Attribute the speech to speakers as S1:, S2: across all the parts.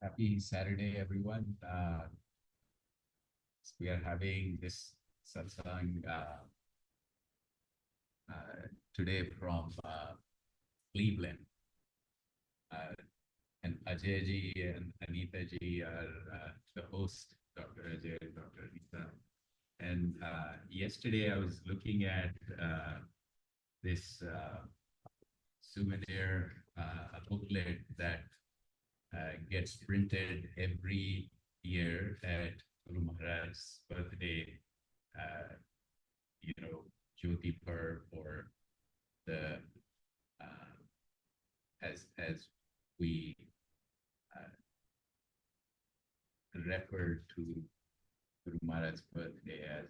S1: Happy Saturday, everyone. We are having this satsang today from Cleveland. And Ajay ji and Anita ji are the host, Dr. Ajay and Dr. Anita. And yesterday I was looking at this souvenir, a booklet that gets printed every year at Guru Maharaj's birthday, you know, Jyoti Parv, or the as we refer to Guru Maharaj's birthday as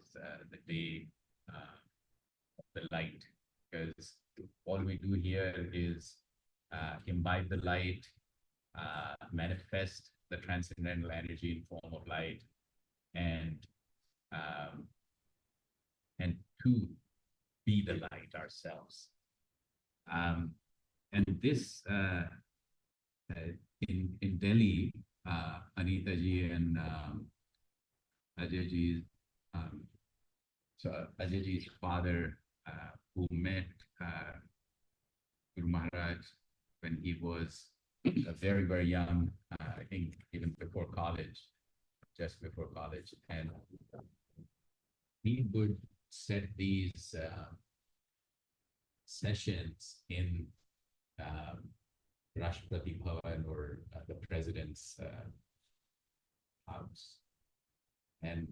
S1: the day of the light, because all we do here is imbibe the light, manifest the transcendental energy in form of light, and to be the light ourselves. And this in Delhi, Anita ji and Ajay ji, so Ajay ji's father, who met Guru Maharaj when he was very, very young, I think even before college, just before college. And he would set these sessions in Rashtrapati Bhavan, or the president's house. And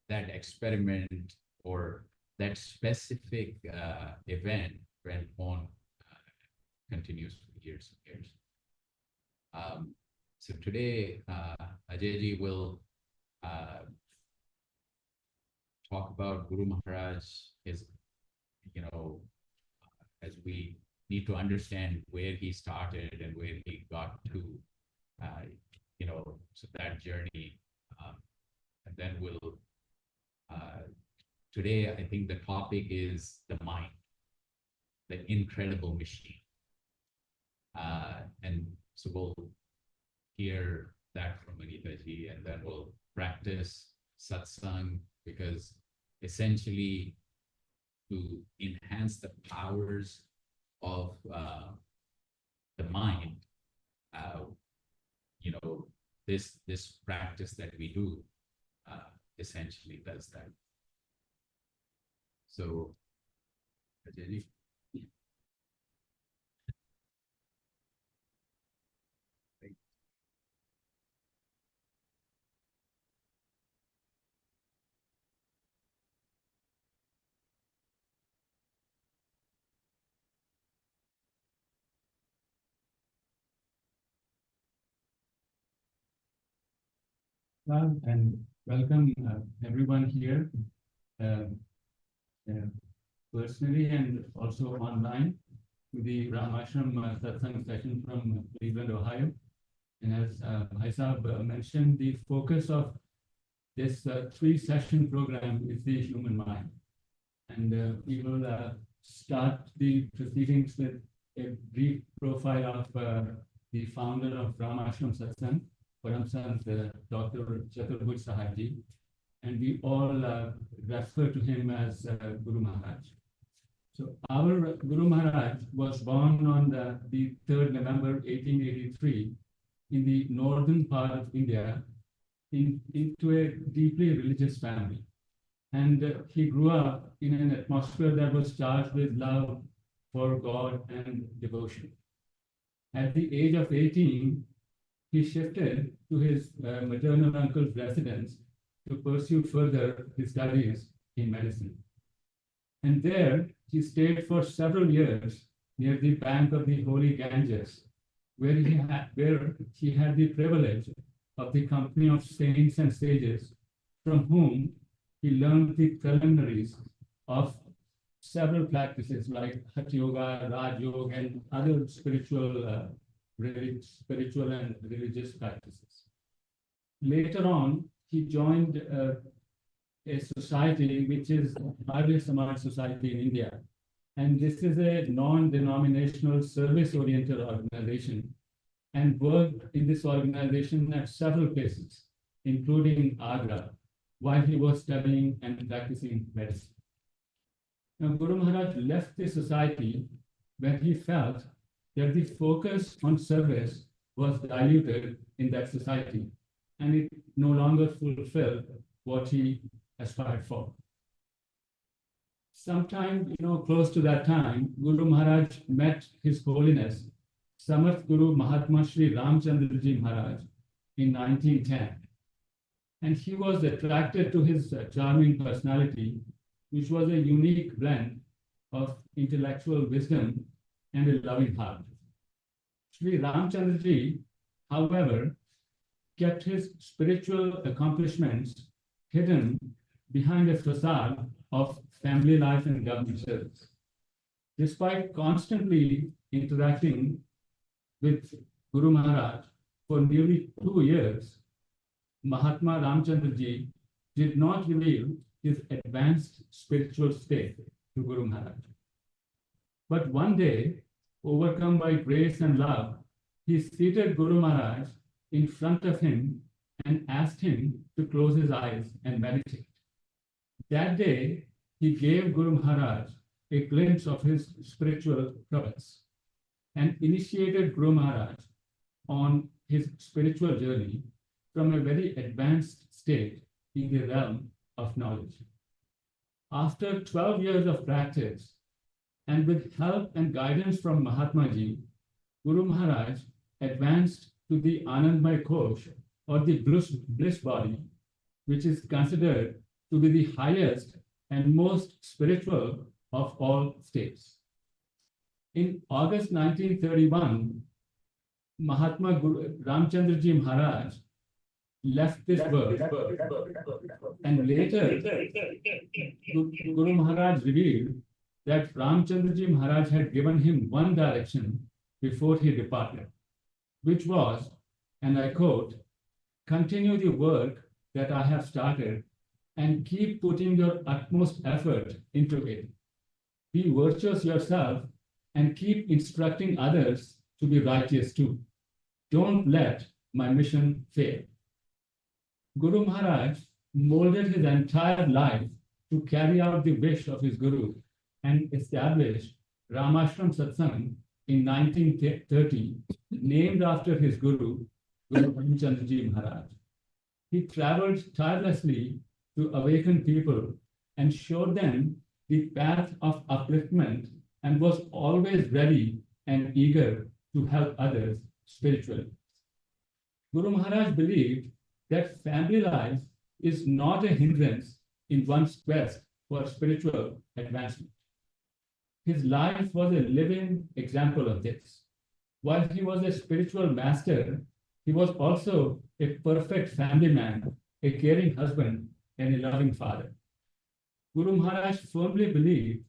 S1: that experiment, or that specific event, went on continues for years and years. So today, Ajay ji will talk about Guru Maharaj, his, as we need to understand where he started and where he got to, so that journey. And then we'll, today, I think the topic is the mind, the incredible machine. And so we'll hear that from Anita ji, and then we'll practice satsang, because essentially to enhance the powers of the mind, this practice that we do essentially does that. So, Ajay ji.
S2: And welcome everyone here, personally and also online, to the Ramashram Satsang session from Cleveland, Ohio. And as Bhai Sahab mentioned, the focus of this 3-session program is the human mind. And we will start the proceedings with a brief profile of the founder of Ramashram Satsang, Paramsant Dr. Chaturbhuj Sahaji, and we all refer to him as Guru Maharaj. So our Guru Maharaj was born on the 3rd November 1883 in the northern part of India into a deeply religious family. And he grew up in an atmosphere that was charged with love for God and devotion. At the age of 18, he shifted to his maternal uncle's residence to pursue further his studies in medicine. And there he stayed for several years near the bank of the Holy Ganges, where he had the privilege of the company of saints and sages, from whom he learned the preliminaries of several practices like Hatha Yoga, Raj Yoga, and other spiritual and religious practices. Later on, he joined a society which is Arya Samaj Society in India. And this is a non-denominational service-oriented organization, and worked in this organization at several places, including Agra, while he was studying and practicing medicine. Now, Guru Maharaj left the society when he felt that the focus on service was diluted in that society, and it no longer fulfilled what he aspired for. Sometime, close to that time, Guru Maharaj met His Holiness, Samarth Guru Mahatma Shri Ramchandraji Maharaj in 1910. And he was attracted to his charming personality, which was a unique blend of intellectual wisdom and a loving heart. Shri Ramchandraji, however, kept his spiritual accomplishments hidden behind a facade of family life and government service. Despite constantly interacting with Guru Maharaj for nearly 2 years, Mahatma Ramchandraji did not reveal his advanced spiritual state to Guru Maharaj. But one day, overcome by grace and love, he seated Guru Maharaj in front of him and asked him to close his eyes and meditate. That day, he gave Guru Maharaj a glimpse of his spiritual prowess and initiated Guru Maharaj on his spiritual journey from a very advanced state in the realm of knowledge. After 12 years of practice, and with help and guidance from Mahatma Ji, Guru Maharaj advanced to the Anandmay Kosh, or the bliss body, which is considered to be the highest and most spiritual of all states. In August 1931, Mahatma Ramchandraji Maharaj left this world, and later Guru Maharaj revealed that Ramchandraji Maharaj had given him one direction before he departed, which was, and I quote, "Continue the work that I have started and keep putting your utmost effort into it. Be virtuous yourself and keep instructing others to be righteous too. Don't let my mission fail." Guru Maharaj molded his entire life to carry out the wish of his Guru and established Ramashram Satsang in 1930, named after his Guru, Guru Ramchandraji Maharaj. He traveled tirelessly to awaken people and showed them the path of upliftment, and was always ready and eager to help others spiritually. Guru Maharaj believed that family life is not a hindrance in one's quest for spiritual advancement. His life was a living example of this. While he was a spiritual master, he was also a perfect family man, a caring husband, and a loving father. Guru Maharaj firmly believed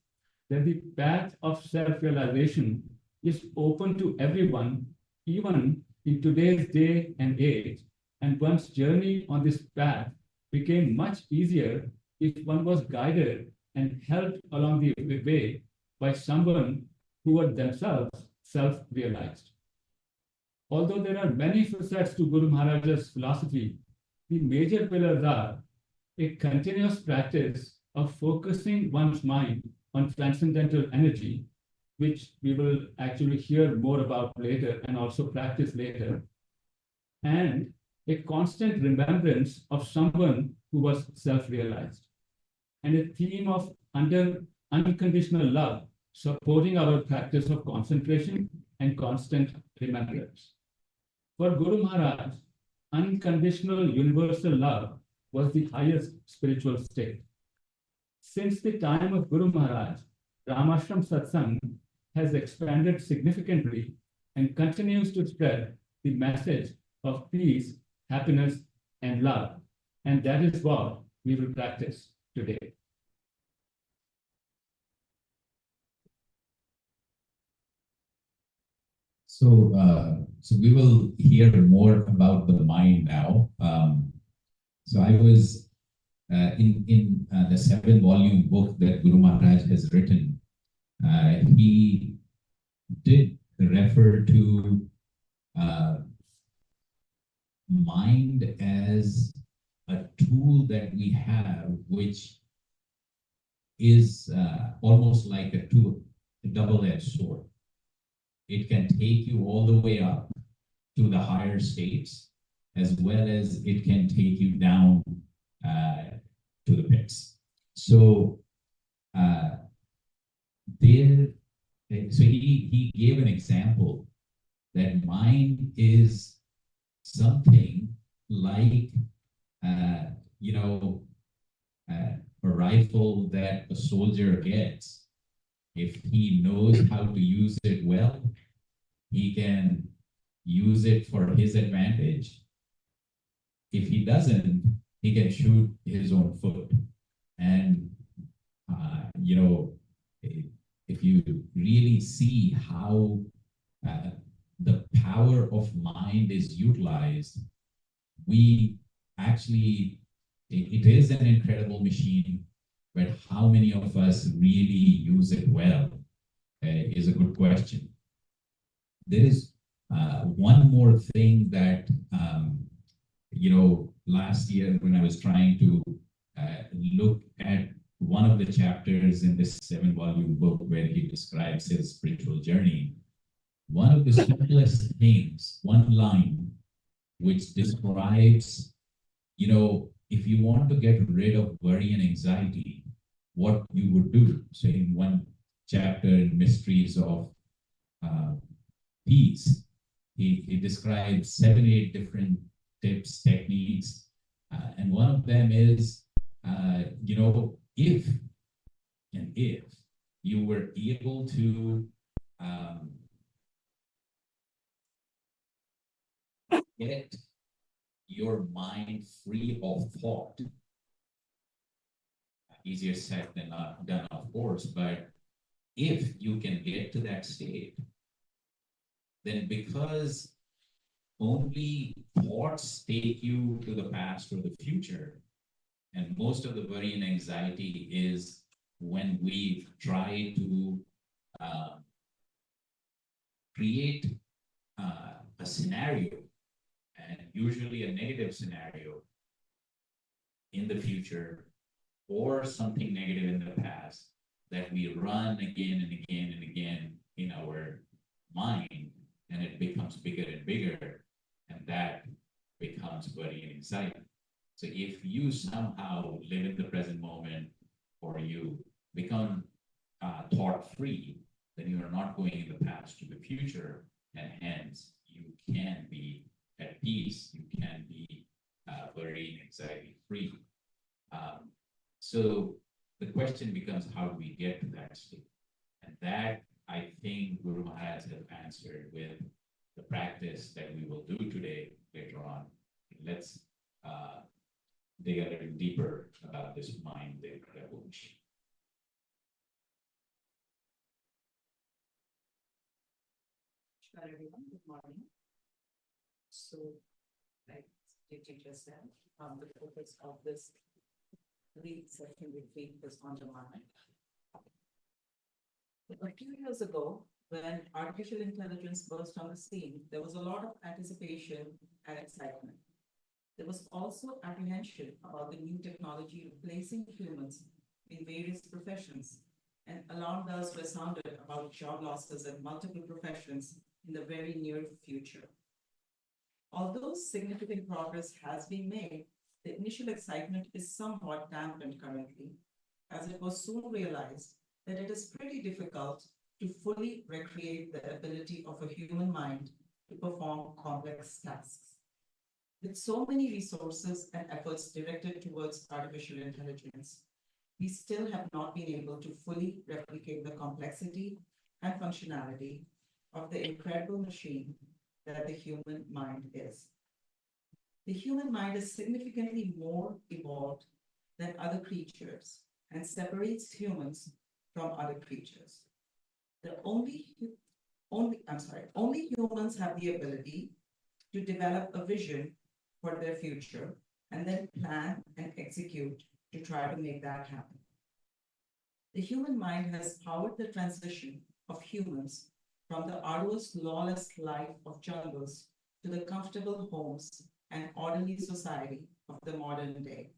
S2: that the path of self-realization is open to everyone, even in today's day and age, and one's journey on this path became much easier if one was guided and helped along the way by someone who were themselves self-realized. Although there are many facets to Guru Maharaj's philosophy, the major pillars are a continuous practice of focusing one's mind on transcendental energy, which we will actually hear more about later and also practice later, and a constant remembrance of someone who was self-realized, and a theme of unconditional love supporting our practice of concentration and constant remembrance. For Guru Maharaj, unconditional universal love was the highest spiritual state. Since the time of Guru Maharaj, Ramashram Satsang has expanded significantly and continues to spread the message of peace, happiness, and love. And that is what we will practice today.
S3: So we will hear more about the mind now. So I was in the 7-volume book that Guru Maharaj has written. He did refer to mind as a tool that we have, which is almost like a double-edged sword. It can take you all the way up to the higher states, as well as it can take you down to the pits. So he gave an example that mind is something like a rifle that a soldier gets. If he knows how to use it well, he can use it for his advantage. If he doesn't, he can shoot his own foot. And, if you really see how the power of mind is utilized, we actually, it is an incredible machine, but how many of us really use it well is a good question. There is one more thing that, last year when I was trying to look at one of the chapters in this 7-volume book where he describes his spiritual journey, one of the simplest things, one line, which describes, if you want to get rid of worry and anxiety, what you would do. So in one chapter, Mysteries of Peace, he describes 7, 8 different tips, techniques, and one of them is, if you were able to get your mind free of thought, easier said than done, of course, but if you can get to that state, then because only thoughts take you to the past or the future, and most of the worry and anxiety is when we try to create a scenario, and usually a negative scenario in the future, or something negative in the past that we run again and again and again in our mind, and it becomes bigger and bigger, and that becomes worry and anxiety. So if you somehow live in the present moment, or you become thought-free, then you are not going in the past to the future, and hence you can be at peace, you can be worry and anxiety-free. So the question becomes, how do we get to that state? And that, I think, Guru Maharaj has answered with the practice that we will do today later on. Let's dig a little deeper about this mind revolution.
S4: Sure, everyone. Good morning. So, like the teacher said, the focus of this session retreat is on the mind. A few years ago, when artificial intelligence burst on the scene, there was a lot of anticipation and excitement. There was also apprehension about the new technology replacing humans in various professions, and alarm bells were sounded about job losses in multiple professions in the very near future. Although significant progress has been made, the initial excitement is somewhat dampened currently, as it was soon realized that it is pretty difficult to fully recreate the ability of a human mind to perform complex tasks. With so many resources and efforts directed towards artificial intelligence, we still have not been able to fully replicate the complexity and functionality of the incredible machine that the human mind is. The human mind is significantly more evolved than other creatures and separates humans from other creatures. The only humans have the ability to develop a vision for their future and then plan and execute to try to make that happen. The human mind has powered the transition of humans from the arduous, lawless life of jungles to the comfortable homes and orderly society of the modern day,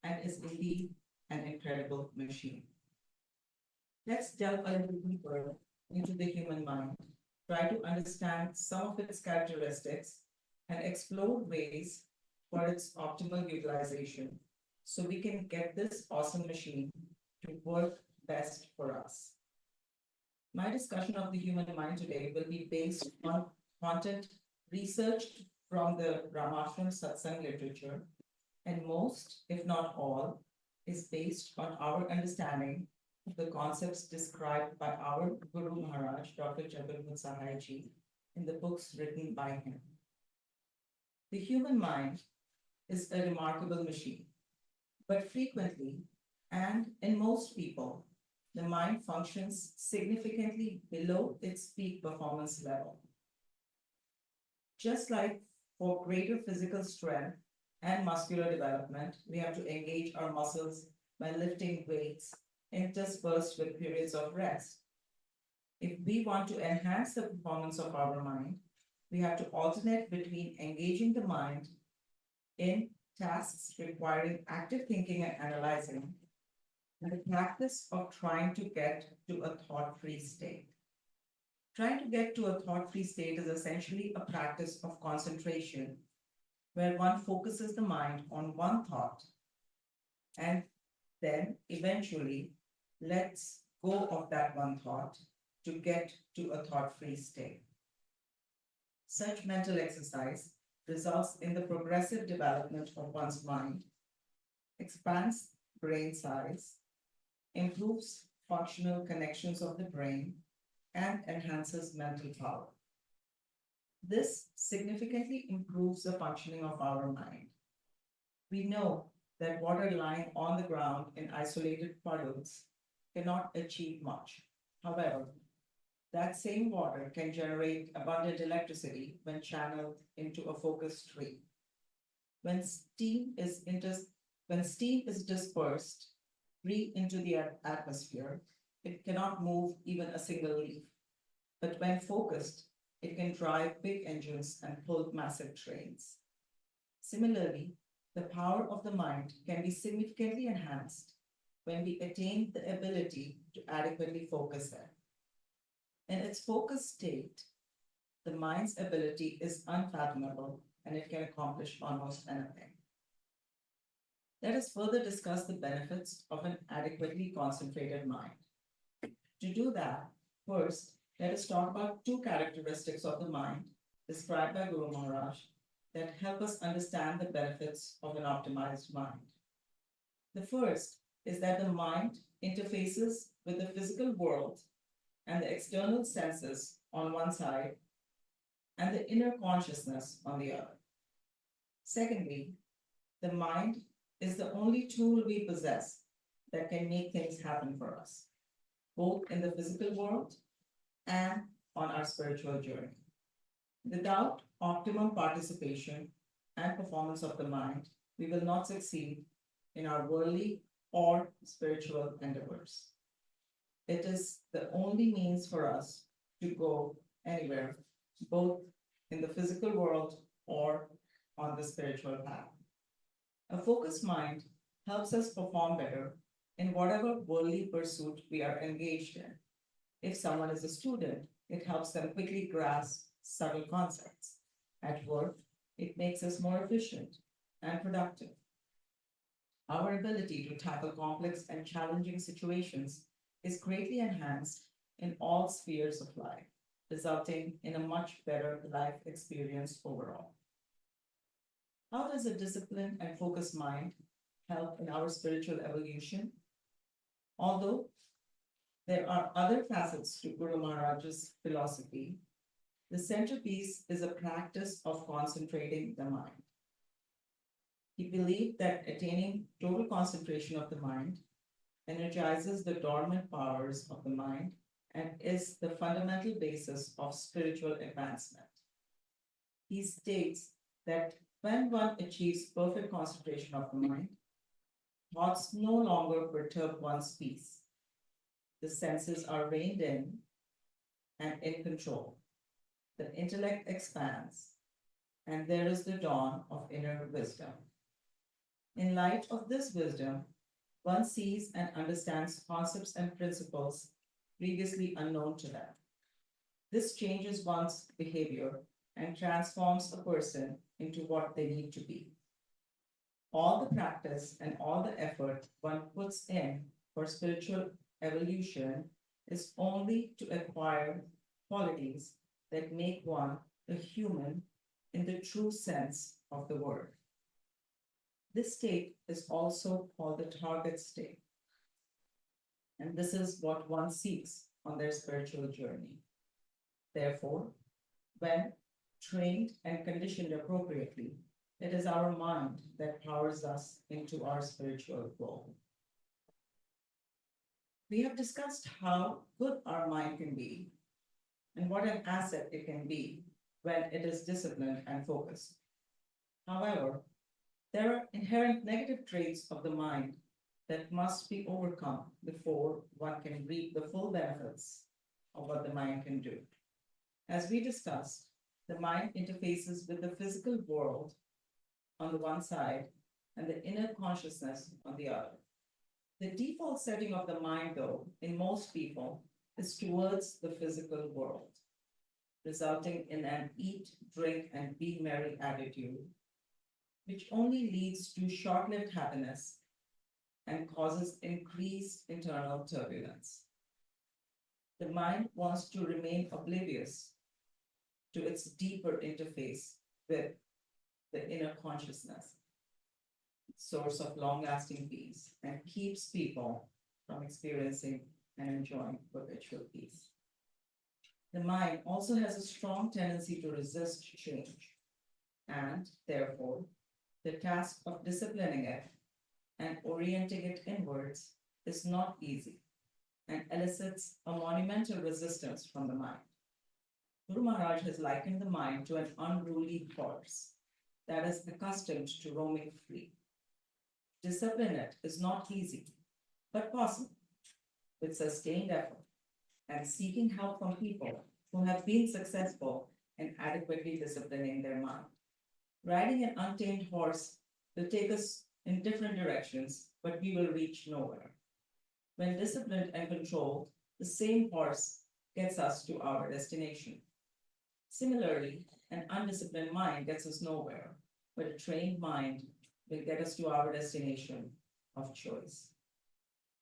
S4: and is indeed an incredible machine. Let's delve a little deeper into the human mind, try to understand some of its characteristics, and explore ways for its optimal utilization so we can get this awesome machine to work best for us. My discussion of the human mind today will be based on content researched from the Ramashram Satsang literature, and most, if not all, is based on our understanding of the concepts described by our Guru Maharaj, Dr. Jagannath Sahai in the books written by him. The human mind is a remarkable machine, but frequently, and in most people, the mind functions significantly below its peak performance level. Just like for greater physical strength and muscular development, we have to engage our muscles by lifting weights interspersed with periods of rest. If we want to enhance the performance of our mind, we have to alternate between engaging the mind in tasks requiring active thinking and analyzing, and the practice of trying to get to a thought-free state. Trying to get to a thought-free state is essentially a practice of concentration, where one focuses the mind on one thought and then eventually lets go of that one thought to get to a thought-free state. Such mental exercise results in the progressive development of one's mind, expands brain size, improves functional connections of the brain, and enhances mental power. This significantly improves the functioning of our mind. We know that water lying on the ground in isolated puddles cannot achieve much. However, that same water can generate abundant electricity when channeled into a focused stream. When steam is, dispersed free into the atmosphere, it cannot move even a single leaf. But when focused, it can drive big engines and pull massive trains. Similarly, the power of the mind can be significantly enhanced when we attain the ability to adequately focus it. In its focused state, the mind's ability is unfathomable and it can accomplish almost anything. Let us further discuss the benefits of an adequately concentrated mind. To do that, first, let us talk about two characteristics of the mind described by Guru Maharaj that help us understand the benefits of an optimized mind. The first is that the mind interfaces with the physical world and the external senses on one side and the inner consciousness on the other. Secondly, the mind is the only tool we possess that can make things happen for us, both in the physical world and on our spiritual journey. Without optimum participation and performance of the mind, we will not succeed in our worldly or spiritual endeavors. It is the only means for us to go anywhere, both in the physical world or on the spiritual path. A focused mind helps us perform better in whatever worldly pursuit we are engaged in. If someone is a student, it helps them quickly grasp subtle concepts. At work, it makes us more efficient and productive. Our ability to tackle complex and challenging situations is greatly enhanced in all spheres of life, resulting in a much better life experience overall. How does a disciplined and focused mind help in our spiritual evolution? Although there are other facets to Guru Maharaj's philosophy, the centerpiece is a practice of concentrating the mind. He believed that attaining total concentration of the mind energizes the dormant powers of the mind and is the fundamental basis of spiritual advancement. He states that when one achieves perfect concentration of the mind, thoughts no longer perturb one's peace. The senses are reined in and in control. The intellect expands, and there is the dawn of inner wisdom. In light of this wisdom, one sees and understands concepts and principles previously unknown to them. This changes one's behavior and transforms a person into what they need to be. All the practice and all the effort one puts in for spiritual evolution is only to acquire qualities that make one a human in the true sense of the word. This state is also called the target state. And this is what one seeks on their spiritual journey. Therefore, when trained and conditioned appropriately, it is our mind that powers us into our spiritual goal. We have discussed how good our mind can be and what an asset it can be when it is disciplined and focused. However, there are inherent negative traits of the mind that must be overcome before one can reap the full benefits of what the mind can do. As we discussed, the mind interfaces with the physical world on the one side and the inner consciousness on the other. The default setting of the mind, though, in most people, is towards the physical world, resulting in an eat, drink, and be merry attitude, which only leads to short-lived happiness and causes increased internal turbulence. The mind wants to remain oblivious to its deeper interface with the inner consciousness, source of long-lasting peace, and keeps people from experiencing and enjoying perpetual peace. The mind also has a strong tendency to resist change, and therefore, the task of disciplining it and orienting it inwards is not easy and elicits a monumental resistance from the mind. Guru Maharaj has likened the mind to an unruly horse that is accustomed to roaming free. Discipline it is not easy, but possible with sustained effort and seeking help from people who have been successful in adequately disciplining their mind. Riding an untamed horse will take us in different directions, but we will reach nowhere. When disciplined and controlled, the same horse gets us to our destination. Similarly, an undisciplined mind gets us nowhere, but a trained mind will get us to our destination of choice.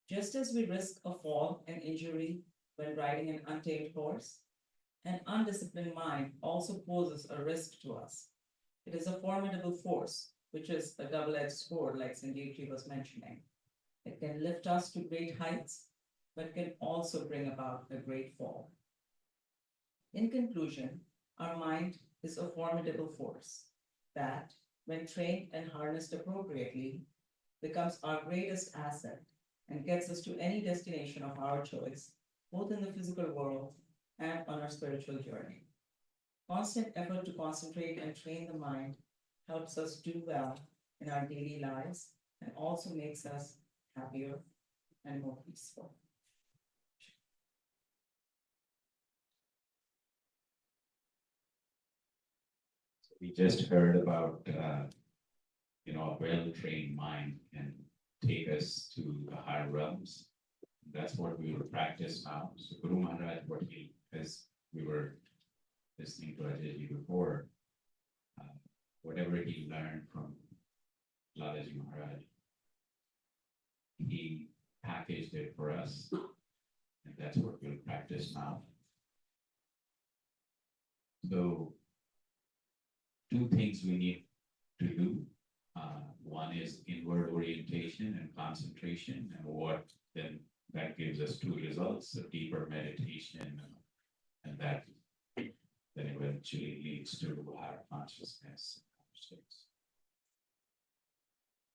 S4: Just as we risk a fall and injury when riding an untamed horse, an undisciplined mind also poses a risk to us. It is a formidable force, which is a double-edged sword, like Sanjeevji was mentioning. It can lift us to great heights, but can also bring about a great fall. In conclusion, our mind is a formidable force that, when trained and harnessed appropriately, becomes our greatest asset and gets us to any destination of our choice, both in the physical world and on our spiritual journey. Constant effort to concentrate and train the mind helps us do well in our daily lives and also makes us happier and more peaceful.
S3: We just heard about, a well-trained mind can take us to the higher realms. That's what we will practice now. So Guru Maharaj, as we were listening to Ajay before, whatever he learned from Lalaji Maharaj, he packaged it for us, and that's what we'll practice now. So, two things we need to do. One is inward orientation and concentration, and what then that gives us two results: a deeper meditation, and that then eventually leads to higher consciousness.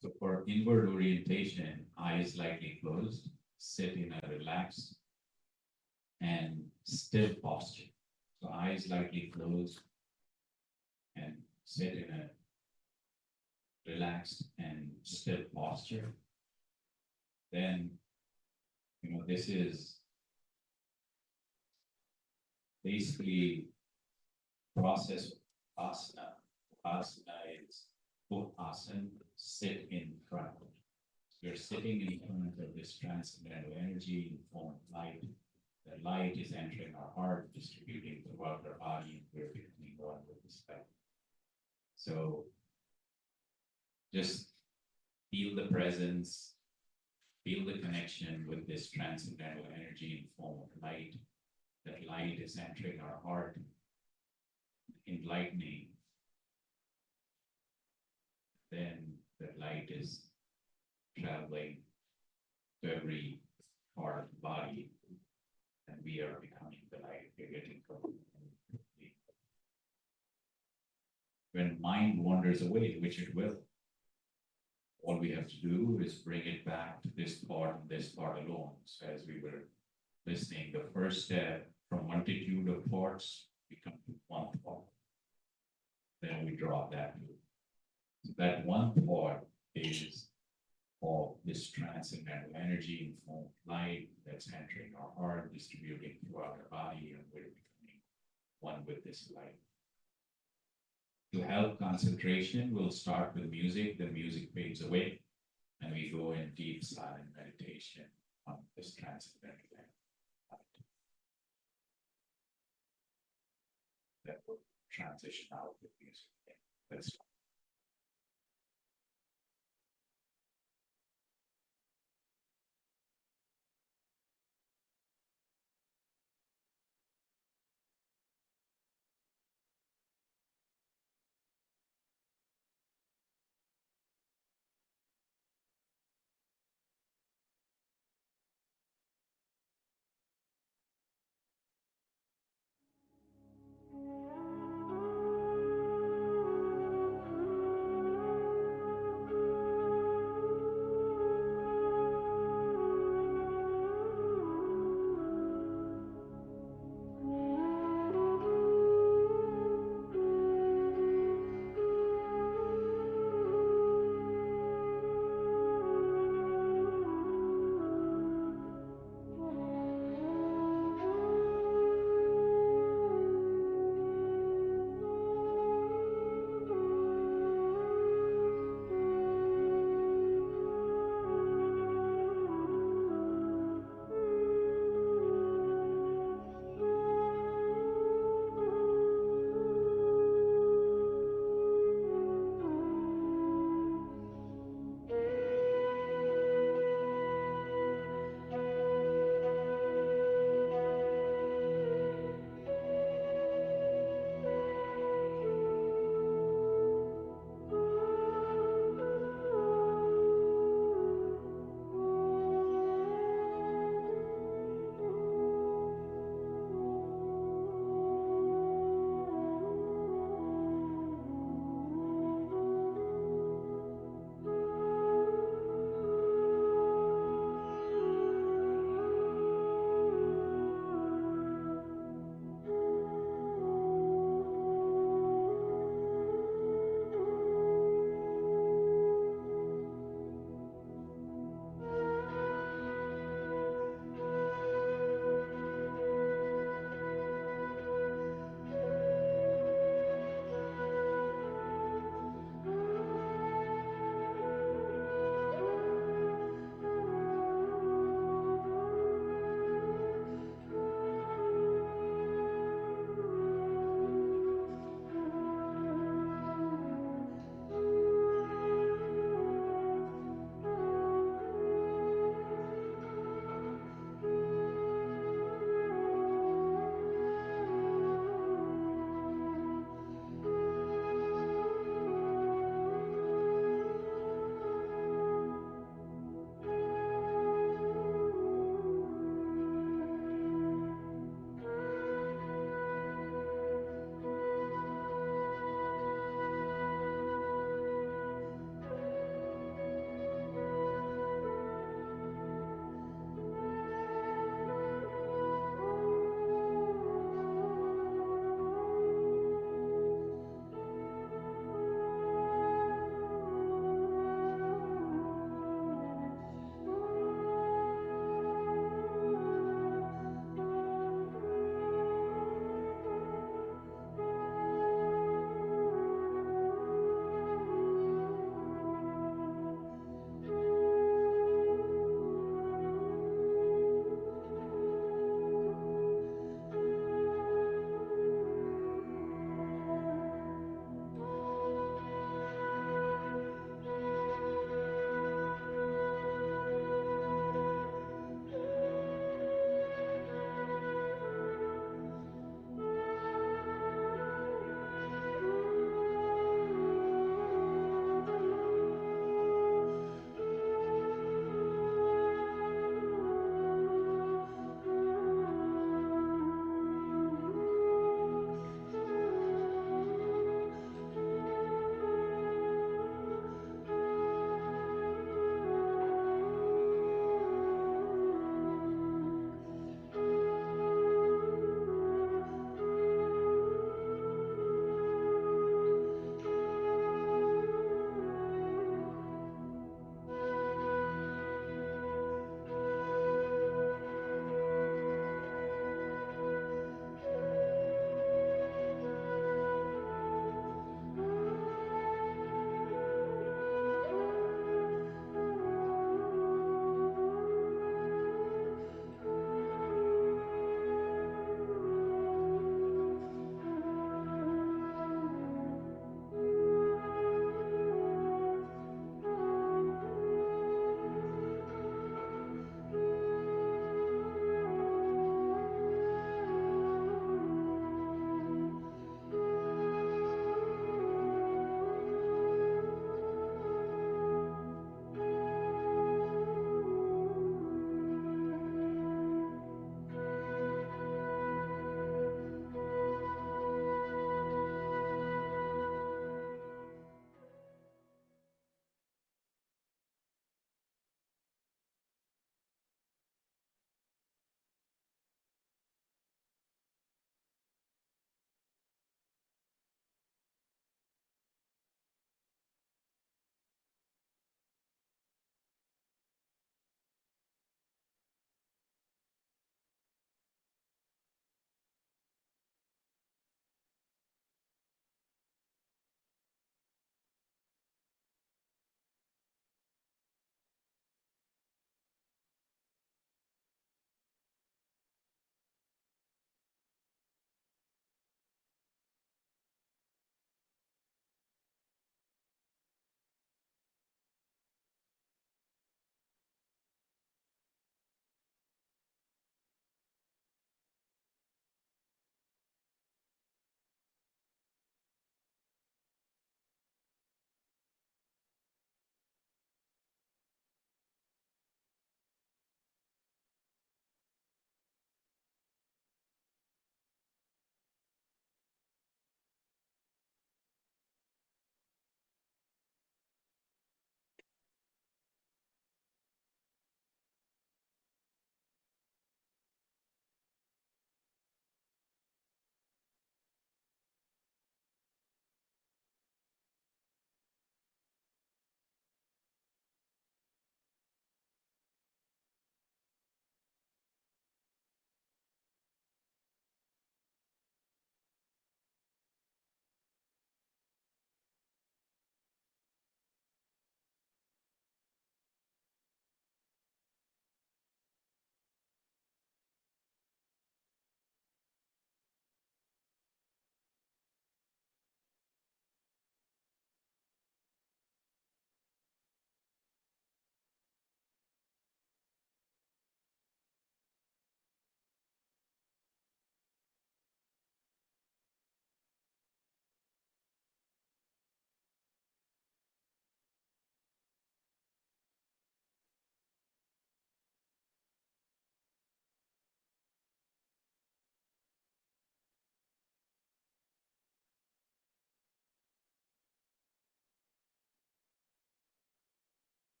S3: So for inward orientation, eyes lightly closed, sit in a relaxed and still posture. So eyes lightly closed and sit in a relaxed and still posture. Then, this is basically process of asana. Asana is asana, sit in front. You're sitting in front of this transcendental energy in form of light. The light is entering our heart, distributing throughout our body, and we're becoming one with this light. So just feel the presence, feel the connection with this transcendental energy in form of light. That light is entering our heart, enlightening. Then that light is traveling to every part of the body, and we are becoming the light. We're getting completely. When mind wanders away, which it will, all we have to do is bring it back to this part and this part alone. So as we were listening, the first step from multitude of thoughts, we come to one thought. Then we drop that. So that one thought is of this transcendental energy in form of light that's entering our heart, distributing throughout our body, and we're becoming one with this light. To help concentration, we'll start with music. The music fades away, and we go in deep silent meditation on this transcendental light. That will transition out with music. Let's start.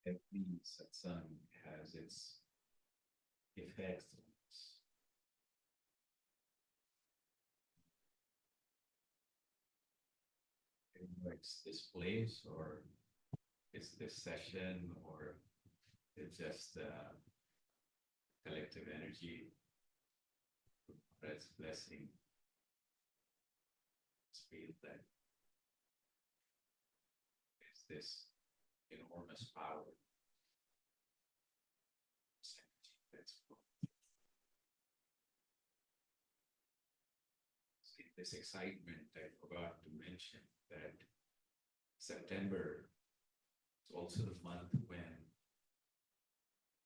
S1: every satsang has its effects on us. It's this place, or it's this session, or it's just collective energy, or it's blessing. It's feel that it's this enormous power. That's this excitement. I forgot to mention that September is also the month when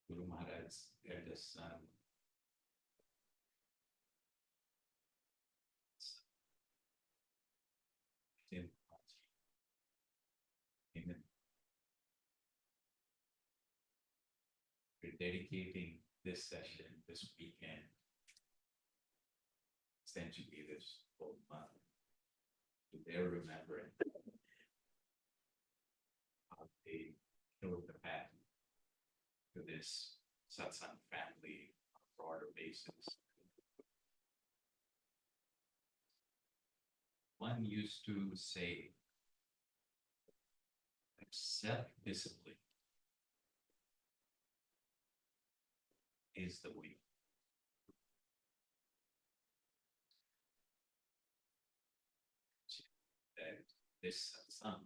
S1: Guru Maharaj's eldest son, Tim, came in. We're dedicating this session this weekend, essentially this whole month, to their remembrance of they killed the path to this satsang family on a broader basis. One used to say that self-discipline is the way. That this satsang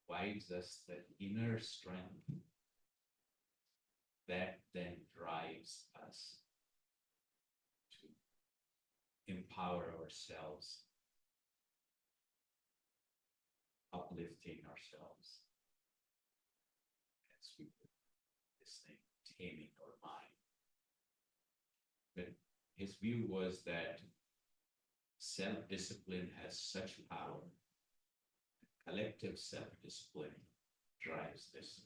S1: provides us the inner strength that then drives us to empower ourselves, uplifting ourselves as we do this thing, taming our mind. But his view was that self-discipline has such power. Collective self-discipline drives this.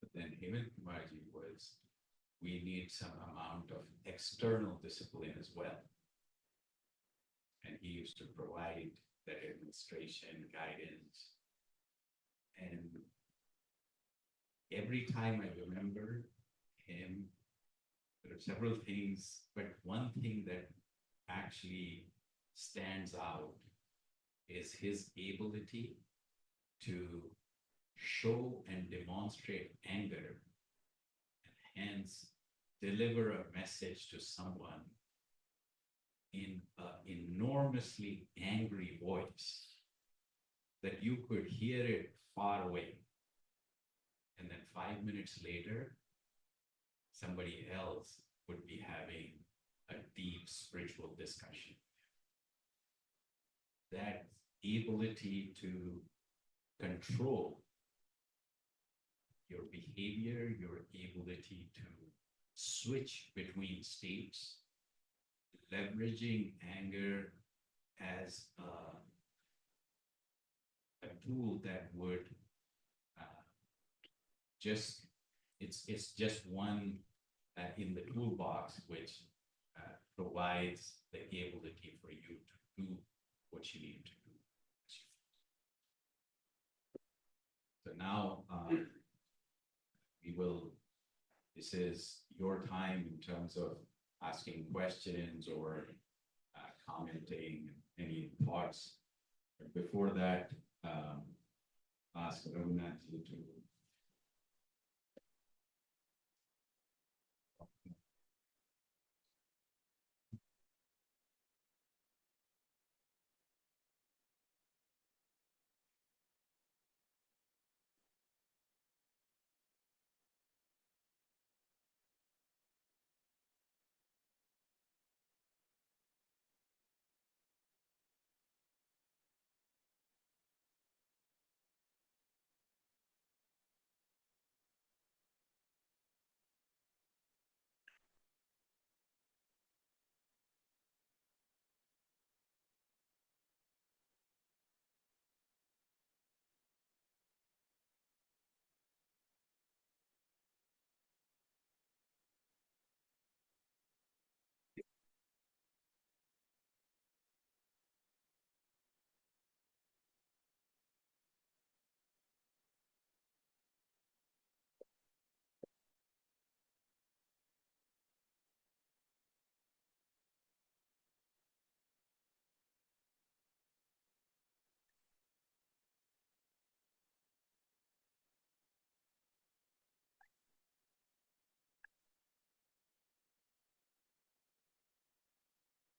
S1: But then Hemant Kumarji was, we need some amount of external discipline as well. And he used to provide that administration, guidance. And every time I remember him, there are several things, but one thing that actually stands out is his ability to show and demonstrate anger, and hence deliver a message to someone in an enormously angry voice that you could hear it far away. And then 5 minutes later, somebody else would be having a deep spiritual discussion. That ability to control your behavior, your ability to switch between states, leveraging anger as a tool that would it's just one in the toolbox which provides the ability for you to do what you need to do. So now this is your time in terms of asking questions or commenting, any thoughts. But before that, ask Raghunathji to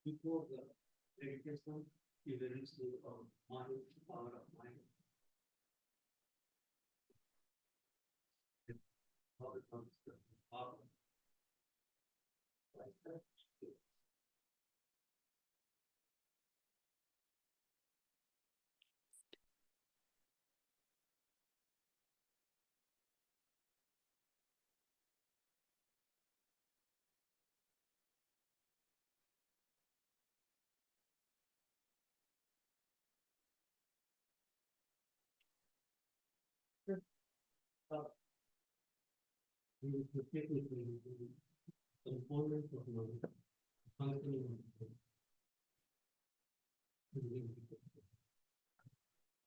S5: before the meditation, events of mind, power of mind. How it comes to power. Like that. We will technically component of mind, functioning of mind.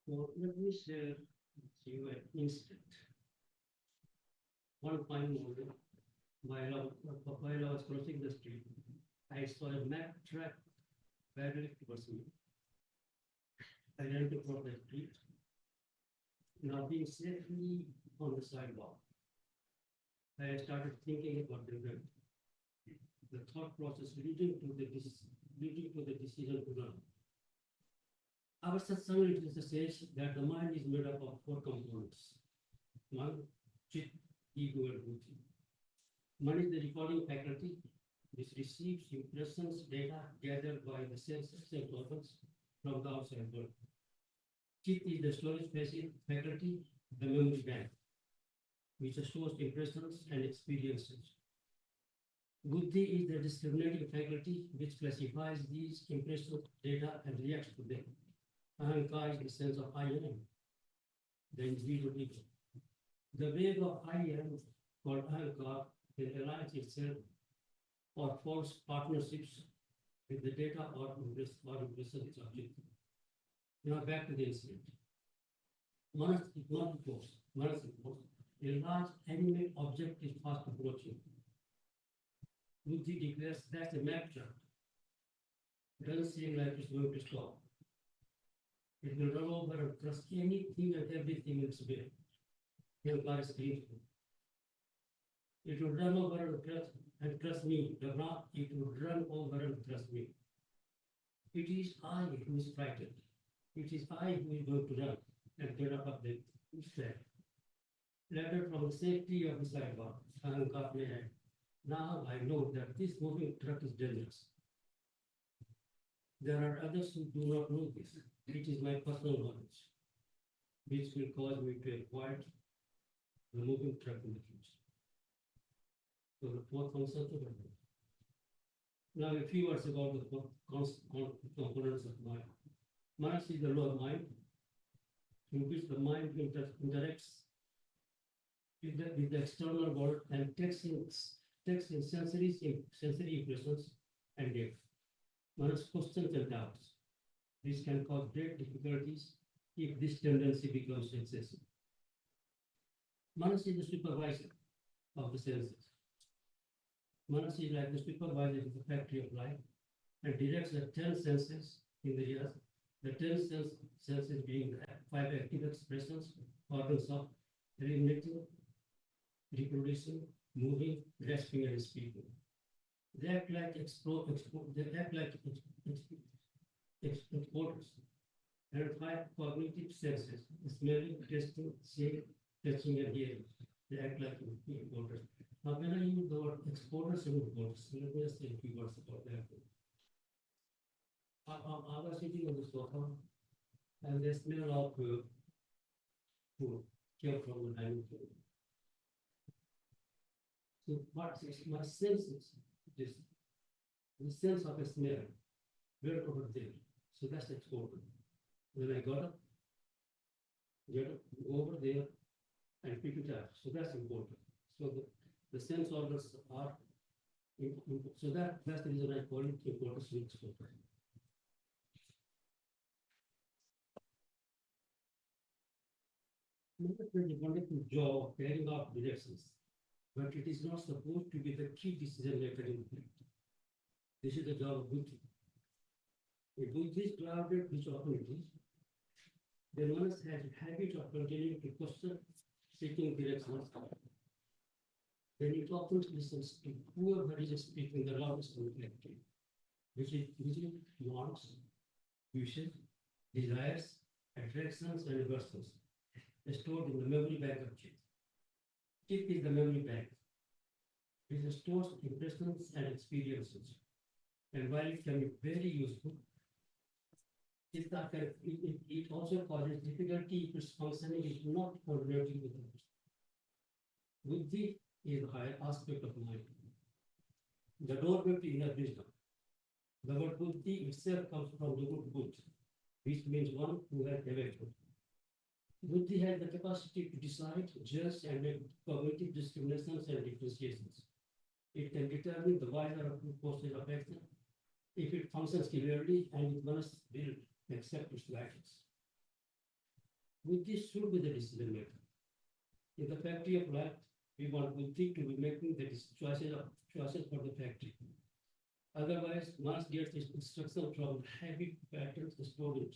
S5: So let me share with you an incident. One fine morning, while I was crossing the street, I saw a Mack truck barreling towards me. I ran to cross the street. Now being safely on the sidewalk, I started thinking about the thought process leading to the decision to run. Our Satsang literature says that the mind is made up of 4 components: mind, chit, ego, and buddhi. Mind is the recording faculty, which receives impressions, data gathered by the senses and organs from the outside world. Chit is the storage faculty, the memory bank, which stores impressions and experiences. Buddhi is the discriminating faculty, which classifies these impressions, data, and reacts to them. Ahankar is the sense of I am, the individual ego. The wave of I am, called Ahankar, will align itself or force partnerships with the data or impression its object. Now back to the incident. Manas is not the force. Manas is force. A large animate object is fast approaching. Buddhi declares that's a map chart. It doesn't seem like it's going to stop. It will run over and crush anything and everything in its way. Ahankar is grateful. It will run over and crush me. It will run over and crush me. It is I who is frightened. It is I who is going to run and get up the stair. Later, from the safety of the sidewalk, Ahankar may add, now I know that this moving truck is dangerous. There are others who do not know this. It is my personal knowledge, which will cause me to avoid the moving truck in the future. So the 4 concepts of it. Now a few words about the components of mind. Mind is the lower mind, in which the mind interacts with the external world and takes in sensory impressions and data. Manas questions and doubts. This can cause great difficulties if this tendency becomes excessive. Manas is the supervisor of the senses. Manas is like the supervisor of the factory of life and directs the 10 senses in the ears. The 10 senses being the 5 active expressions, organs of eliminating, reproducing, moving, grasping, and speaking. They act like exporters. And 5 cognitive senses: smelling, tasting, seeing, touching, and hearing. They act like importers. Now, when I use the word exporters and importers, let me just say a few words about that. I was sitting on the sofa, and the smell of food came from the dining table. So, what is my senses? The sense of a smell, were over there. So that's exported. When I got up, go over there and pick it up. So that's important. So the sense organs are so that's the reason I call it important switch exporter. Management is a wonderful job of carrying out directions, but it is not supposed to be the key decision maker in the field. This is the job of Buddhi. If Buddhi is clouded, which often it is, then one has a habit of continuing to question, seeking directions. Then it often listens to whoever is speaking the loudest and effective. which is wants, wishes, desires, attractions, and aversions stored in the memory bank of chip. Chip is the memory bank. It stores impressions and experiences. And while it can be very useful, it also causes difficulty if its functioning is not coordinated with others. Buddhi is the higher aspect of mind. The doorway to inner wisdom. The word buddhi itself comes from the root bud, which means one who has awakened. Buddhi has the capacity to decide, judge, and make cognitive discriminations and differentiations. It can determine the wider of two courses of action if it functions clearly and it must will accept its guidance. Buddhi should be the decision maker. In the factory of life, we want Buddhi to be making the choices for the factory. Otherwise, mass gets its instruction from habit patterns stored in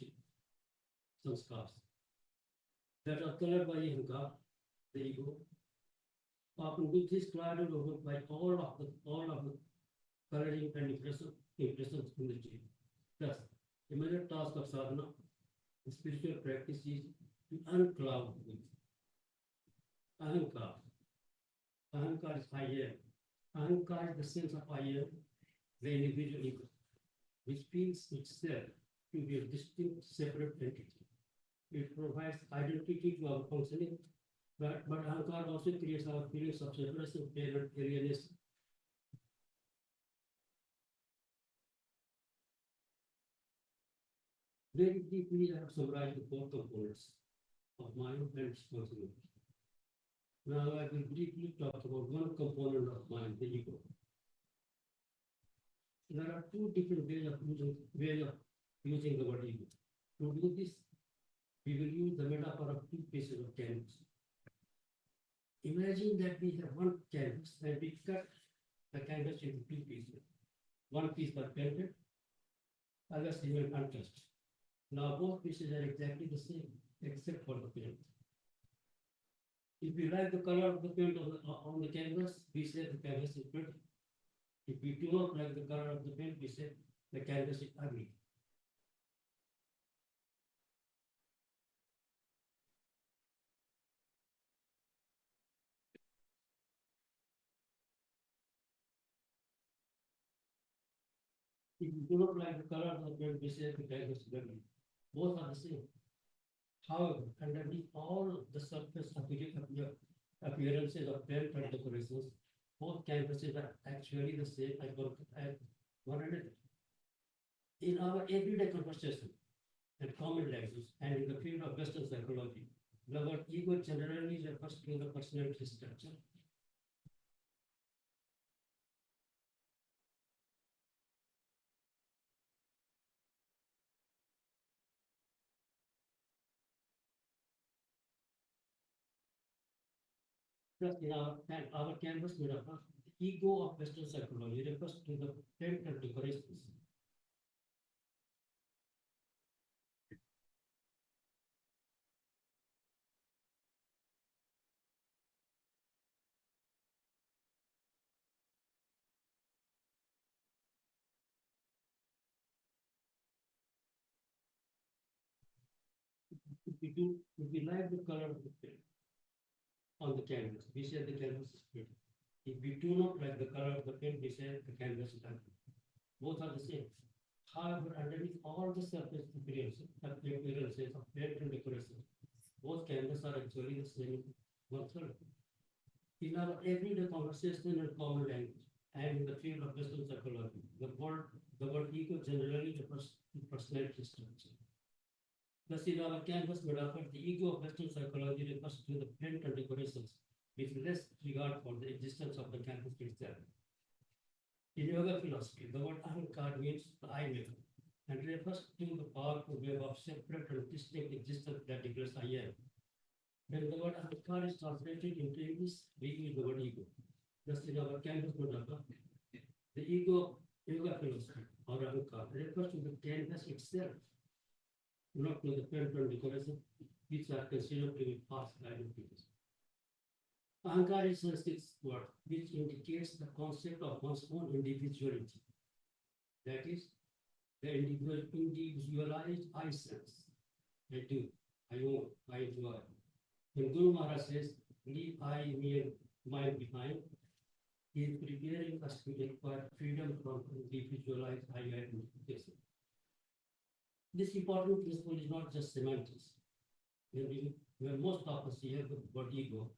S5: sanskars that are colored by ahankar, the ego. Often Buddhi is clouded over by all of the coloring and impressions in the gene. Thus, the major task of sadhana, the spiritual practice is to uncloud Buddhi. Ahankar. Ahankar is I am. Ahankar is the sense of I am, the individual ego, which feels itself to be a distinct, separate entity. It provides identity to our functioning, but Ahankar also creates our feelings of separation, pain, and alienation. Very deeply, I have summarized the four components of mind and functioning. Now I will briefly talk about one component of mind, the ego. There are two different ways of using the word ego. To do this, we will use the metaphor of two pieces of canvas. Imagine that we have one canvas and we cut the canvas into two pieces. One piece was painted, others remain untouched. Now both pieces are exactly the same, except for the paint. If we like the color of the paint on the canvas, we say the canvas is pretty. If we do not like the color of the paint, we say the canvas is ugly. If you do not like the color of the paint, we say the canvas is ugly. Both are the same. However, underneath all the surface appearances of paint and decorations, both canvases are actually the same as one another. In our everyday conversation and common language, and in the field of Western psychology, the word ego generally refers to the personality structure. Thus, in our canvas metaphor, the ego of Western psychology refers to the paint and decorations. If we like the color of the paint on the canvas, we say the canvas is pretty. If we do not like the color of the paint, we say the canvas is ugly. Both are the same. However, underneath all the surface appearances of paint and decoration, both canvases are actually the same one-third. In our everyday conversation and common language, and in the field of Western psychology, the word ego generally refers to personality structure. Thus, in our canvas metaphor, the ego of Western psychology refers to the paint and decorations, with less regard for the existence of the canvas itself. In yoga philosophy, the word ahankar means the I maker and refers to the powerful wave of separate and distinct existence that declares I am. When the word ahankar is translated into English, we use the word ego. Thus, in our canvas metaphor, the ego of yoga philosophy or ahankar refers to the canvas itself, not to the paint and decoration, which are considered to be past identities. Ahankar is a Sanskrit word which indicates the concept of one's own individuality. That is, the individualized I sense. I do, I own, I enjoy. When Guru Maharaj says, leave I, me, and mine behind, he is preparing us to acquire freedom from individualized I identification. This important principle is not just semantics. When most of us hear the word ego,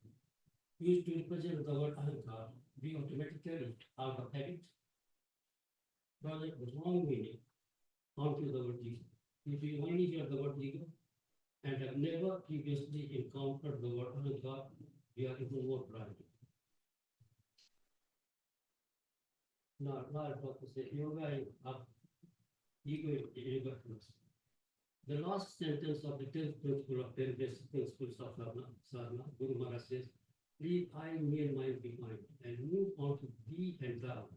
S5: used to represent the word ahankar, we automatically, out of habit, project the wrong meaning onto the word ego. If you only hear the word ego and have never previously encountered the word ahankar, we are even more private. Now I'm about to say yoga of ego first. The last sentence of the 10th principle of 10 basic principles of sadhana, Guru Maharaj says, leave I, me, and mine behind and move on to thee and thou.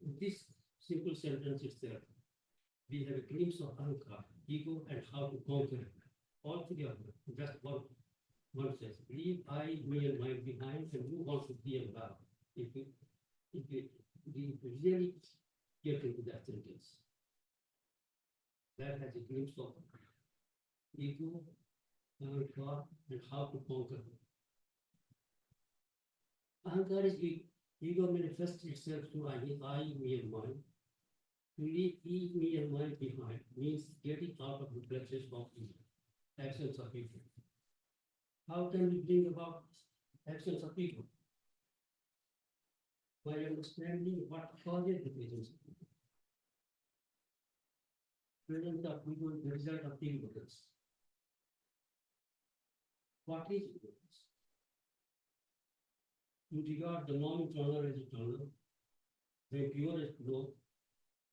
S5: In this simple sentence itself, we have a glimpse of ahankar, ego, and how to conquer it. All together, just one says, leave I, me, and mine behind and move on to thee and thou. If we really get into that sentence, that has a glimpse of ego, ahankar, and how to conquer it. Ahankar is ego. Ego manifests itself to I, me, and mine. To leave me, and mine behind means getting out of the clutches of ego, absence of ego. How can we bring about absence of ego? By understanding what causes the presence of ego. Presence of ego is the result of ignorance. What is ignorance? You regard the non-eternal as eternal, the pure as pure,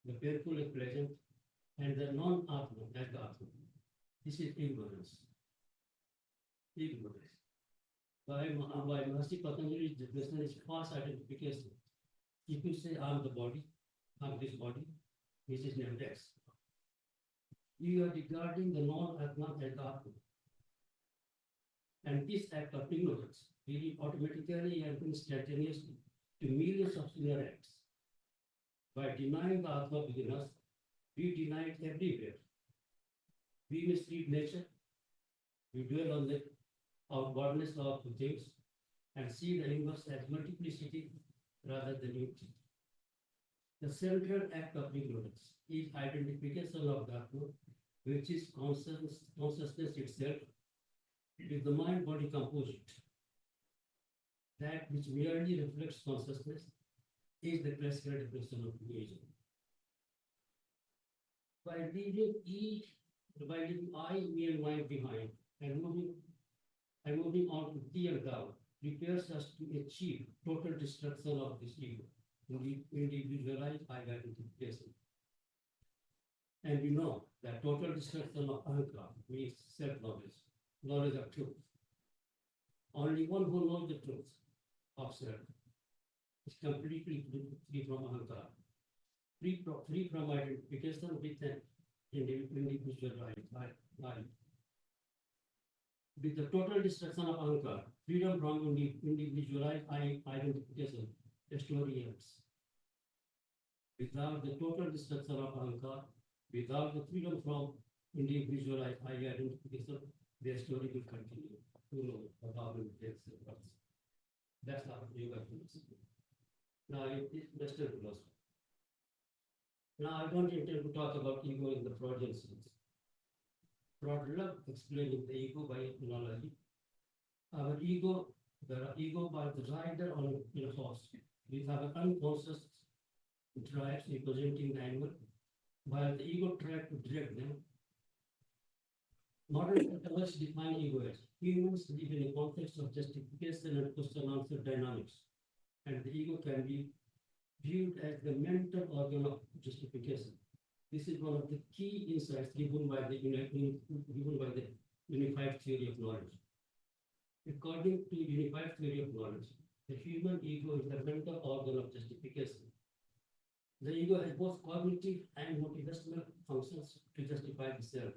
S5: the painful as pleasant, and the non-atma as the atma. This is ignorance. Ignorance. By Mahasi Patanjali's definition is false identification. If you say, I'm the body, I'm this body, this is named X. You are regarding the non-atma as the atma. And this act of ignorance leads automatically and instantaneously to millions of similar acts. By denying the Atma within us, we deny it everywhere. We misread nature, we dwell on the outwardness of things, and see the universe as multiplicity rather than unity. The central act of ignorance is identification of the Atma, which is consciousness itself, with the mind-body composite. That which merely reflects consciousness is the classical definition of illusion. By leaving I, me, and mine behind, and moving on to thee and thou, prepares us to achieve total destruction of this ego, individualized identification. And we know that total destruction of ahankar means self-knowledge, knowledge of truth. Only one who knows the truth of self is completely free from ahankar, free from identification with an individual right. With the total destruction of ahankar, freedom from individualized identification, the story ends. Without the total destruction of ahankar, without the freedom from individualized identification, the story will continue. Who knows how it takes the words. That's how yoga is. Now it is Western philosophy. Now I don't intend to talk about ego in the Freudian sense. Freud loved explaining the ego by analogy. Our ego, the ego by the rider on a horse, with our unconscious drives representing the animal, while the ego tried to direct them. Modern philosophers define ego as humans live in a context of justification and question-answer dynamics, and the ego can be viewed as the mental organ of justification. This is one of the key insights given by the unified theory of knowledge. According to unified theory of knowledge, the human ego is the mental organ of justification. The ego has both cognitive and motivational functions to justify the self.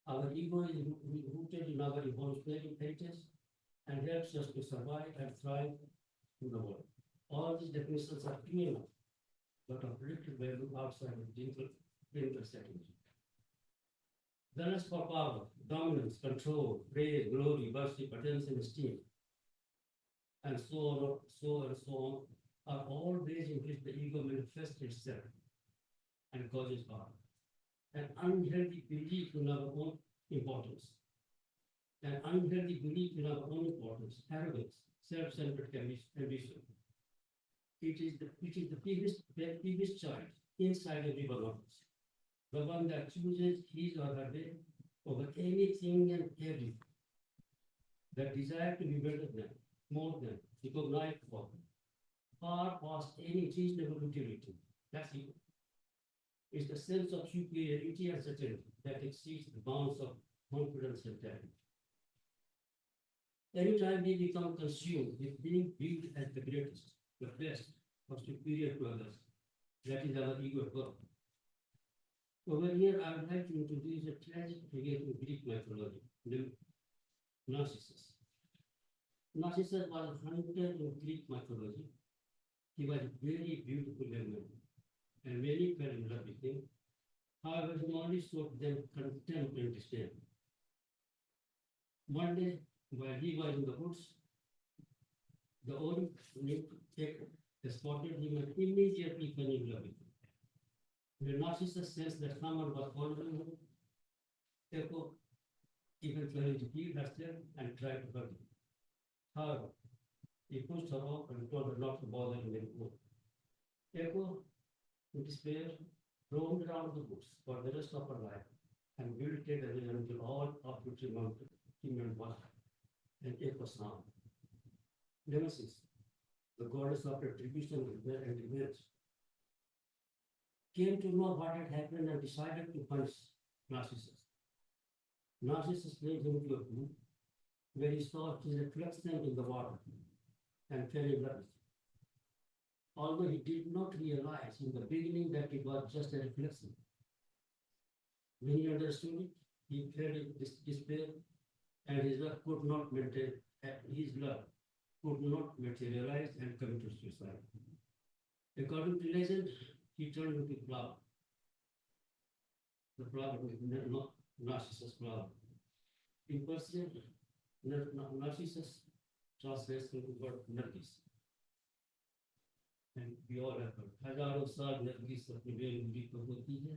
S5: Our ego is rooted in our evolutionary heritage and helps us to survive and thrive in the world. All these definitions are clear enough. but of predicted value outside of clinical settings. The lust for power, dominance, control, praise, glory, worship, attention, esteem, and so on, are all ways in which the ego manifests itself and causes harm. An unhealthy belief in our own importance, an unhealthy belief in our own importance, arrogance, self-centered ambition. It is the biggest child inside every one of us. The one that chooses his or her way over anything and everything. The desire to be better than, more than, recognized for, far past any reasonable utility. That's ego. It's the sense of superiority and certainty that exceeds the bounds of confidence and talent. Anytime we become consumed with being viewed as the greatest, the best, or superior to others, that is our ego at work. Over here, I would like to introduce a tragic figure in Greek mythology, Narcissus. Narcissus was a hunter in Greek mythology. He was a very beautiful young man, and many fell in love with him. However, he only showed them contempt and disdain. One day, while he was in the woods, the old Echo spotted him and immediately fell in love with him. When Narcissus sensed that someone was following him, Echo eventually healed herself and tried to hurt him. However, he pushed her off and told her not to bother him anymore. Echo, in despair, roamed around the woods for the rest of her life and wilted away until all of which remained was and Echo sound. Nemesis, the goddess of retribution and revenge, came to know what had happened and decided to punish Narcissus. Narcissus led him to a pool where he saw his reflection in the water and fell in love with it. Although he did not realize in the beginning that it was just a reflection. When he understood it, he fell in despair and his love could not materialize and committed suicide. According to legend, he turned into a flower. The flower was Narcissus flower. In Persian, Narcissus translates into the word Nargis. And we all have heard. हजारों साल नरगिस अपनी बेलूरी को होती है,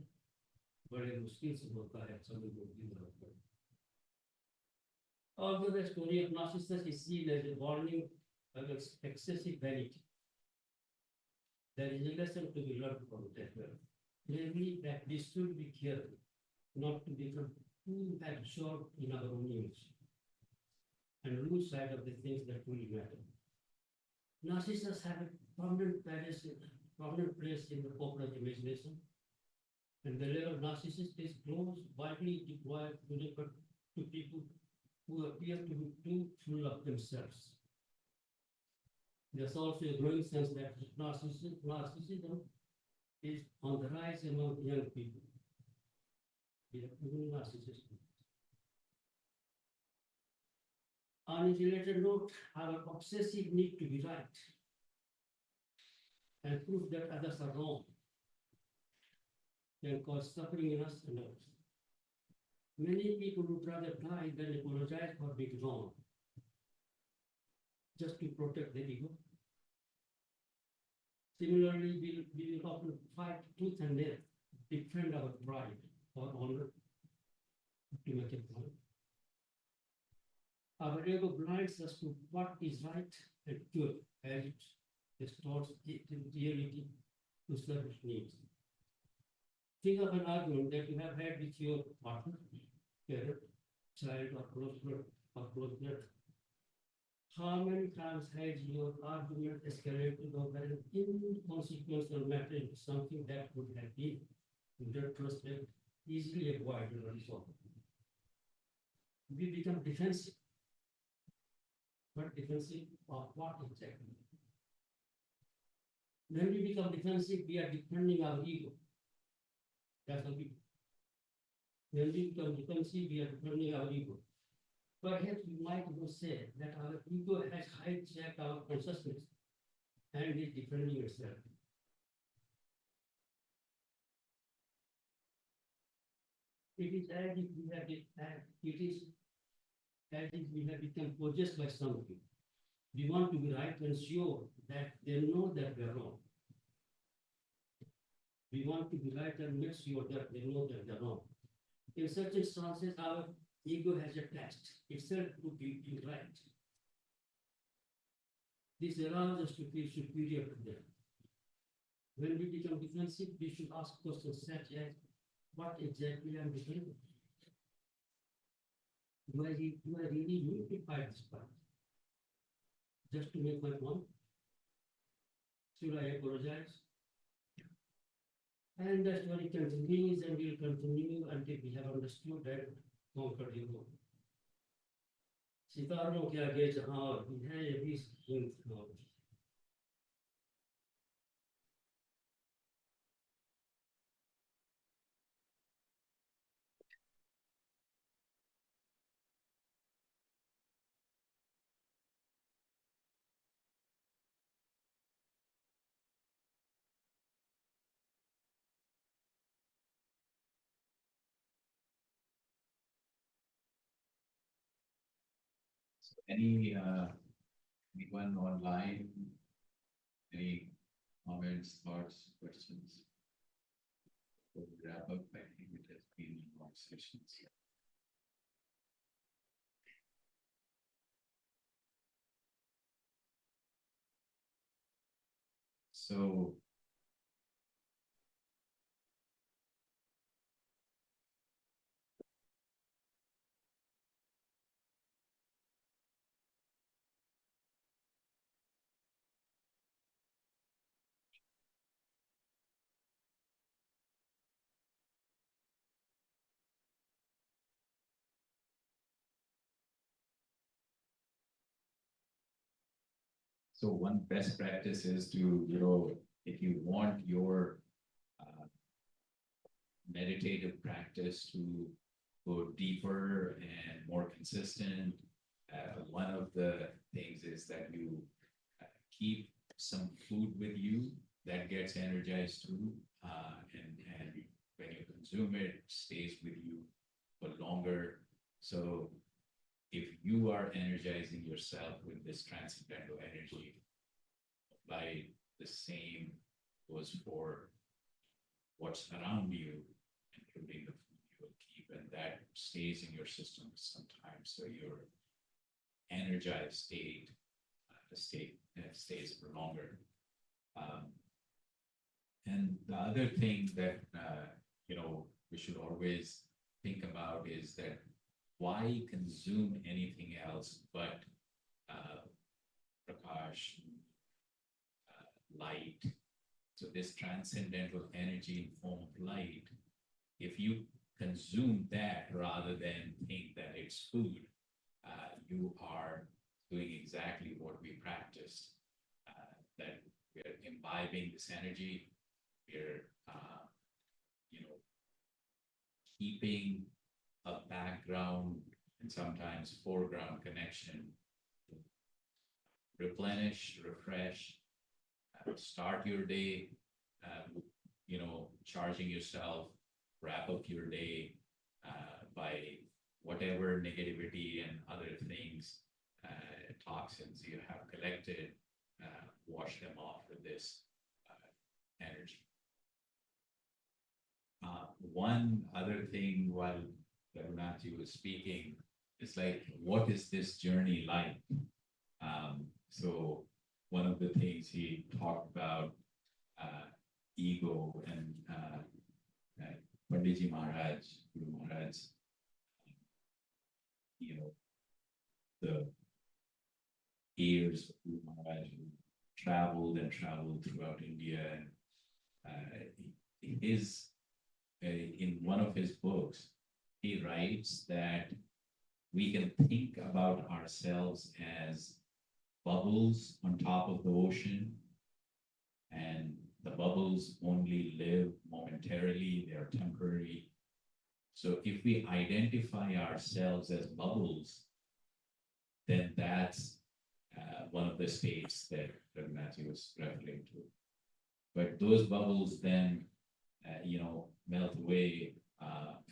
S5: बड़े मुश्किल से होता है सभी को जिंदा होता है. Although the story of Narcissus is seen as a warning against excessive vanity, there is a lesson to be learned from it as well. Namely, that we should be careful not to become too absorbed in our own image and lose sight of the things that truly matter. Narcissus had a prominent place in the popular imagination, and the level of Narcissus is close, widely deployed to people who appear to be too full of themselves. There's also a growing sense that narcissism is on the rise among young people. Even narcissism. On a related note, our obsessive need to be right and prove that others are wrong can cause suffering in us and others. Many people would rather die than apologize for being wrong, just to protect their ego. Similarly, we will often fight tooth and nail, defend our pride or honor to make a point. Our ego blinds us to what is right and good as it distorts reality to selfish needs. Think of an argument that you have had with your partner, parent, child, or close friend. How many times has your argument escalated over an inconsequential matter into something that would have been, in retrospect, easily avoided or resolved? We become defensive. But defensive of what exactly? When we become defensive, we are defending our ego. That's what we do. When we become defensive, we are defending our ego. Perhaps we might even say that our ego has hijacked our consciousness and is defending itself. It is as if we have it is as if we have become possessed by something. We want to be right and sure that they know that we are wrong. We want to be right and make sure that they know that they are wrong. In such instances, our ego has attached itself to be right. This allows us to feel superior to them. When we become defensive, we should ask questions such as, what exactly am I defending? Do I really need to fight this fight? Just to make my point? Should I apologize? And that story continues and will continue until we have understood that conquered ego. सितारों के आगे जहां भी है ये भी हिंद हो।
S1: Anyone online? Any comments, thoughts, questions? We'll wrap up. I think it has been long sessions. So So one best practice is to, if you want your meditative practice to go deeper and more consistent, one of the things is that you keep some food with you that gets energized too, and when you consume it, stays with you for longer. So if you are energizing yourself with this transcendental energy, apply the same goes for what's around you, including the food you will keep, and that stays in your system sometimes. So your energized state, the state that stays for longer. And the other thing that we should always think about is that why consume anything else but prakash, light? So this transcendental energy in form of light, if you consume that rather than think that it's food, you are doing exactly what we practiced, that we're imbibing this energy, we're keeping a background and sometimes foreground connection, replenish, refresh, start your day, charging yourself, wrap up your day by whatever negativity and other things, toxins you have collected, wash them off with this energy. One other thing while Raghunathji was speaking is like, what is this journey like? So one of the things he talked about ego and Panditji Maharaj, Guru Maharaj, the years of Guru Maharaj who traveled throughout India, and in one of his books, he writes that we can think about ourselves as bubbles on top of the ocean, and the bubbles only live momentarily, they are temporary. So if we identify ourselves as bubbles, then that's one of the states that Matthew was referring to. But those bubbles then, melt away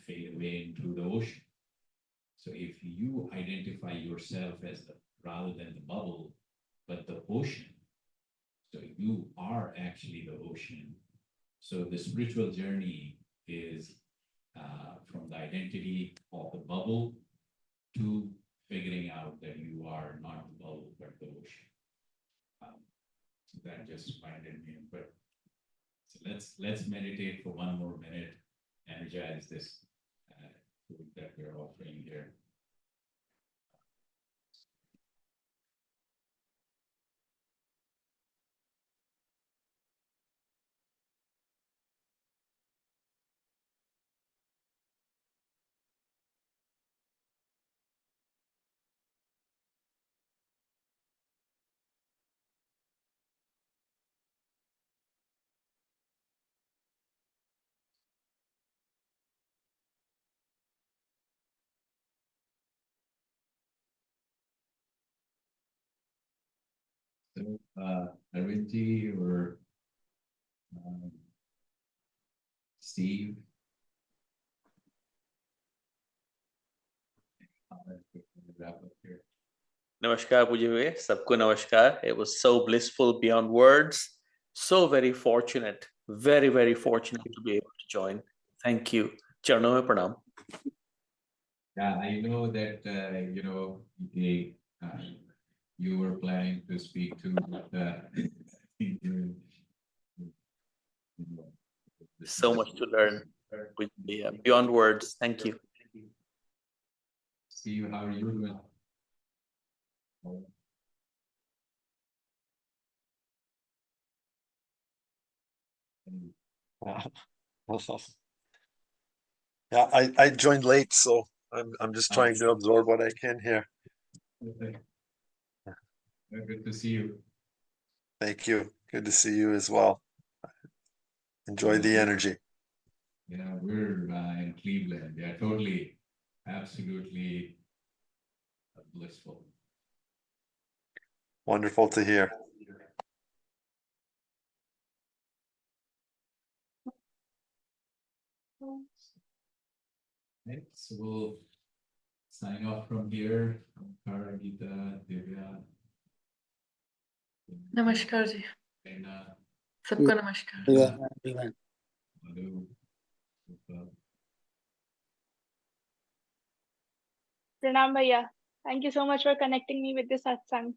S3: fade away into the ocean. So if you identify yourself as the rather than the bubble, but the ocean, so you are actually the ocean. So the spiritual journey is from the identity of the bubble to figuring out that you are not the bubble but the ocean. So that just reminded me. But so let's meditate for 1 more minute, energize this food that we're offering here. So, Arvinji or Steve, wrap up here.
S6: Namaskar, Puji Huye. Sabko namaskar. It was so blissful beyond words. So very fortunate, very, very fortunate to be able to join. Thank you. Charno mein pranam.
S3: Yeah, I know that, you were planning to speak to
S6: So much to learn. Beyond words. Thank you.
S3: Steve, how are you doing?
S7: Yeah, I joined late, so I'm just trying to absorb what I can here.
S3: Okay. Good to see you.
S7: Thank you. Good to see you as well. Enjoy the energy.
S3: Yeah, we're in Cleveland. Yeah, totally, absolutely blissful.
S7: Wonderful to hear.
S3: Right, so we'll sign off from here. Kara, Geeta, Divya.
S8: नमस्कार जी
S3: Reena,
S8: सबको नमस्कार
S3: Madhu, Rupa.
S9: Pranam Bhaiya. Thank you so much for connecting me with this satsang.